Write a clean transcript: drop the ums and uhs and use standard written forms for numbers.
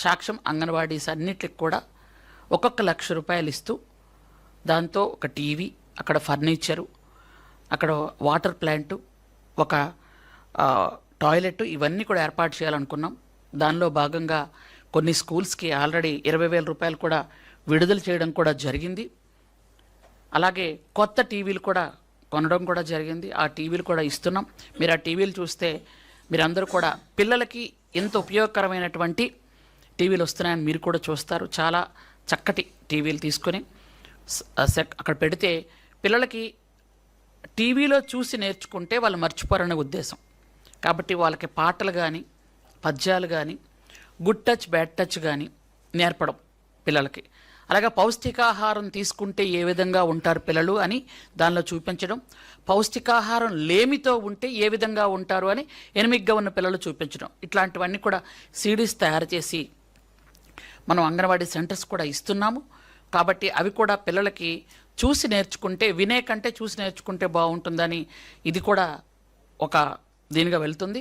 సాక్ష్యం అంగన్వాడీస్ అన్నిటికి కూడా ఒక్కొక్క ₹1,00,000 ఇస్తూ దాంతో ఒక టీవీ, అక్కడ ఫర్నిచరు, అక్కడ వాటర్ ప్లాంటు, ఒక టాయిలెట్ ఇవన్నీ కూడా ఏర్పాటు చేయాలనుకున్నాం. దానిలో భాగంగా కొన్ని స్కూల్స్కి ఆల్రెడీ ₹20,000 కూడా విడుదల చేయడం కూడా జరిగింది. అలాగే కొత్త టీవీలు కూడా కొనడం కూడా జరిగింది. ఆ టీవీలు కూడా ఇస్తున్నాం. మీరు ఆ టీవీలు చూస్తే మీరందరూ కూడా పిల్లలకి ఎంత ఉపయోగకరమైనటువంటి టీవీలు వస్తున్నాయని మీరు కూడా చూస్తారు. చాలా చక్కటి టీవీలు తీసుకొని అక్కడ పెడితే పిల్లలకి టీవీలో చూసి నేర్చుకుంటే వాళ్ళు మర్చిపోరనే ఉద్దేశం. కాబట్టి వాళ్ళకి పాటలు కానీ, పద్యాలు కానీ, గుడ్ టచ్ బ్యాడ్ టచ్ కానీ నేర్పడం పిల్లలకి. అలాగే పౌష్టికాహారం తీసుకుంటే ఏ విధంగా ఉంటారు పిల్లలు అని దానిలో చూపించడం, పౌష్టికాహారం లేమితో ఉంటే ఏ విధంగా ఉంటారు అని ఎనిమిగ్గా ఉన్న పిల్లలు చూపించడం, ఇట్లాంటివన్నీ కూడా సీడీస్ తయారు చేసి మనం అంగన్వాడీ సెంటర్స్ కూడా ఇస్తున్నాము. కాబట్టి అవి కూడా పిల్లలకి చూసి నేర్చుకుంటే, వినే కంటే చూసి నేర్చుకుంటే బాగుంటుందని ఇది కూడా ఒక దీనిగా వెళ్తుంది.